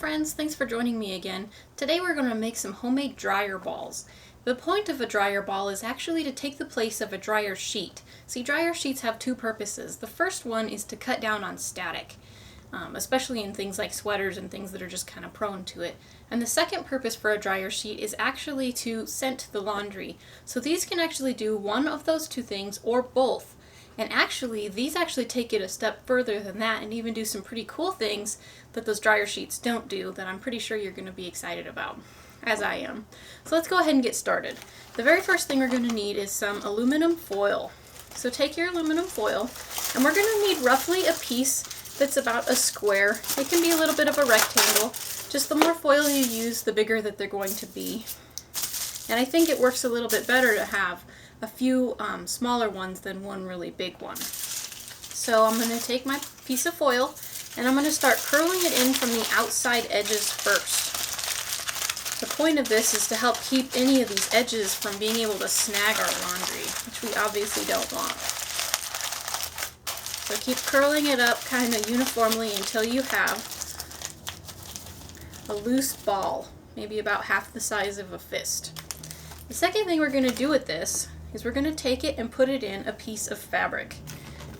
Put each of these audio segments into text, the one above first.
friends, thanks for joining me again. Today we're going to make some homemade dryer balls. The point of a dryer ball is actually to take the place of a dryer sheet. See, dryer sheets have two purposes. The first one is to cut down on static, especially in things like sweaters and things that are just kind of prone to it. And the second purpose for a dryer sheet is actually to scent the laundry. So these can actually do one of those two things or both. And actually, these actually take it a step further than that and even do some pretty cool things that those dryer sheets don't do that I'm pretty sure you're going to be excited about, as I am. So let's go ahead and get started. The very first thing we're going to need is some aluminum foil. So take your aluminum foil, and we're going to need roughly a piece that's about a square. It can be a little bit of a rectangle. Just the more foil you use, the bigger that they're going to be. And I think it works a little bit better to have a few smaller ones than one really big one. So I'm going to take my piece of foil and I'm going to start curling it in from the outside edges first. The point of this is to help keep any of these edges from being able to snag our laundry, which we obviously don't want. So keep curling it up kind of uniformly until you have a loose ball, maybe about half the size of a fist. The second thing we're going to do with this is we're going to take it and put it in a piece of fabric.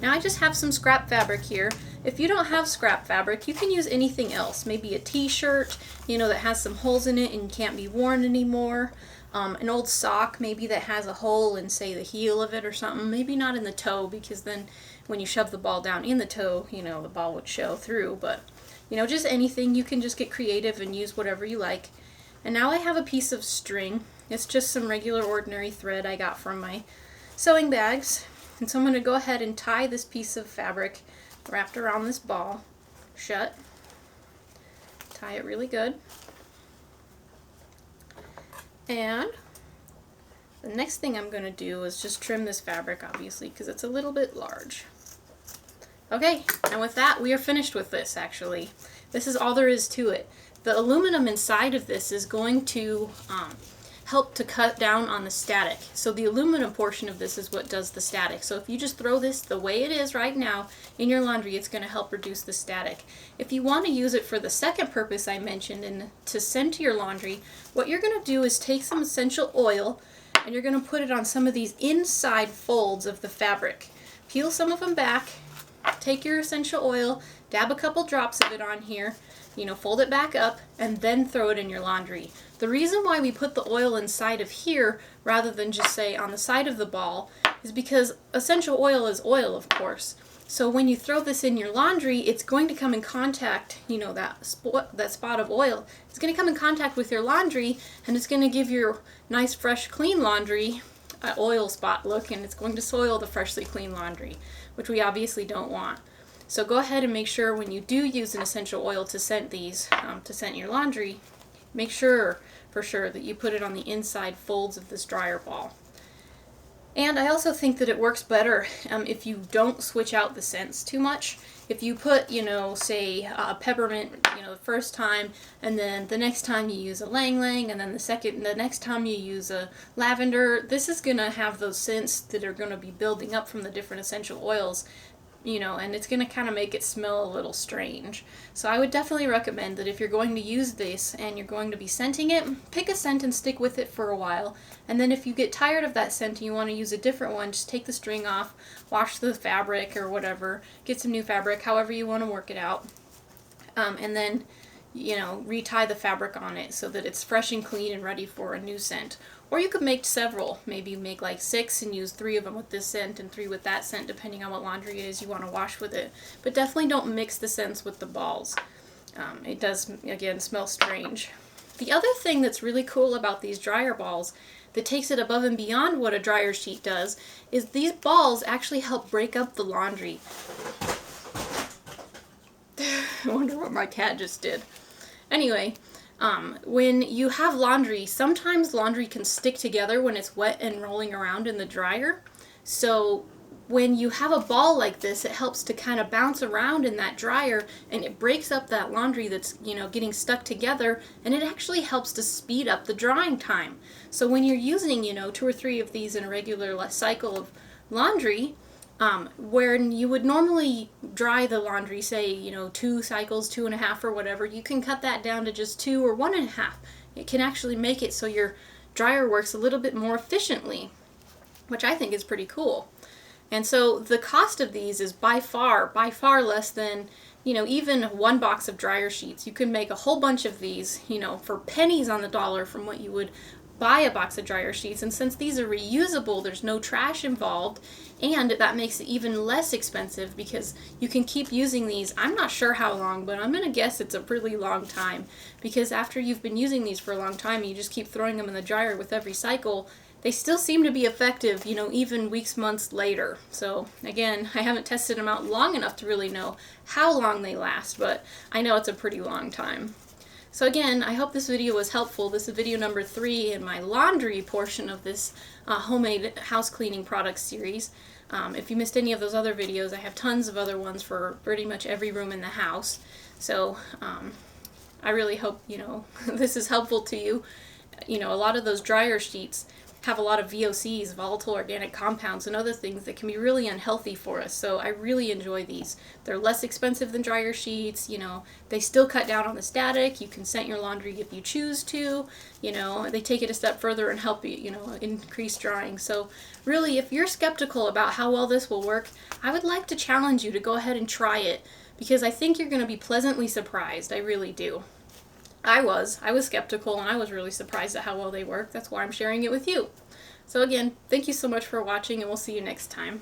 Now I just have some scrap fabric here. If you don't have scrap fabric, you can use anything else. Maybe a t-shirt, that has some holes in it and can't be worn anymore. An old sock maybe that has a hole in, say, the heel of it or something. Maybe not in the toe, because then when you shove the ball down in the toe, the ball would show through. But, just anything. You can just get creative and use whatever you like. And now I have a piece of string. It's just some regular ordinary thread I got from my sewing bags. And so I'm going to go ahead and tie this piece of fabric wrapped around this ball shut. Tie it really good. And the next thing I'm going to do is just trim this fabric, obviously, because it's a little bit large. Okay, and with that, we are finished with this, actually. This is all there is to it. The aluminum inside of this is going to help to cut down on the static. So the aluminum portion of this is what does the static. So if you just throw this the way it is right now in your laundry, it's going to help reduce the static. If you want to use it for the second purpose I mentioned, and to send to your laundry, what you're going to do is take some essential oil and you're going to put it on some of these inside folds of the fabric. Peel some of them back, take your essential oil, dab a couple drops of it on here, fold it back up, and then throw it in your laundry. The reason why we put the oil inside of here rather than just say on the side of the ball is because essential oil is oil, of course. So when you throw this in your laundry, it's going to come in contact, that spot of oil, it's going to come in contact with your laundry, and it's going to give your nice, fresh, clean laundry an oil spot look, and it's going to soil the freshly clean laundry, which we obviously don't want. So go ahead and make sure when you do use an essential oil to scent these, to scent your laundry, make sure for sure that you put it on the inside folds of this dryer ball. And I also think that it works better if you don't switch out the scents too much. If you put, say peppermint, the first time, and then the next time you use a Lang Lang, and then the next time you use a lavender, this is going to have those scents that are going to be building up from the different essential oils. And it's going to kind of make it smell a little strange. So I would definitely recommend that if you're going to use this and you're going to be scenting it, pick a scent and stick with it for a while. And then if you get tired of that scent and you want to use a different one, just take the string off, wash the fabric or whatever, get some new fabric, however you want to work it out. And then, retie the fabric on it so that it's fresh and clean and ready for a new scent. Or you could make several. Maybe you make like 6 and use 3 of them with this scent and 3 with that scent, depending on what laundry it is you want to wash with it. But definitely don't mix the scents with the balls. It does, again, smell strange. The other thing that's really cool about these dryer balls that takes it above and beyond what a dryer sheet does is these balls actually help break up the laundry. I wonder what my cat just did. Anyway, when you have laundry, sometimes laundry can stick together when it's wet and rolling around in the dryer. So when you have a ball like this, it helps to kind of bounce around in that dryer, and it breaks up that laundry that's, getting stuck together, and it actually helps to speed up the drying time. So when you're using, 2 or 3 of these in a regular cycle of laundry, Where you would normally dry the laundry, say, 2 cycles, 2.5 or whatever, you can cut that down to just 2 or 1.5. It can actually make it so your dryer works a little bit more efficiently, which I think is pretty cool. And so the cost of these is by far less than, even one box of dryer sheets. You can make a whole bunch of these, for pennies on the dollar from what you would buy a box of dryer sheets. And since these are reusable, there's no trash involved, and that makes it even less expensive because you can keep using these. I'm not sure how long, but I'm going to guess it's a really long time, because after you've been using these for a long time and you just keep throwing them in the dryer with every cycle, they still seem to be effective, even weeks, months later. So again, I haven't tested them out long enough to really know how long they last, but I know it's a pretty long time. So again, I hope this video was helpful. This is video number 3 in my laundry portion of this homemade house cleaning products series. If you missed any of those other videos, I have tons of other ones for pretty much every room in the house. So I really hope, this is helpful to you. A lot of those dryer sheets have a lot of VOCs, volatile organic compounds, and other things that can be really unhealthy for us. So I really enjoy these. They're less expensive than dryer sheets. They still cut down on the static. You can scent your laundry if you choose to. They take it a step further and help you, increase drying. So really, if you're skeptical about how well this will work, I would like to challenge you to go ahead and try it, because I think you're going to be pleasantly surprised. I really do. I was skeptical, and I was really surprised at how well they work. That's why I'm sharing it with you. So again, thank you so much for watching, and we'll see you next time.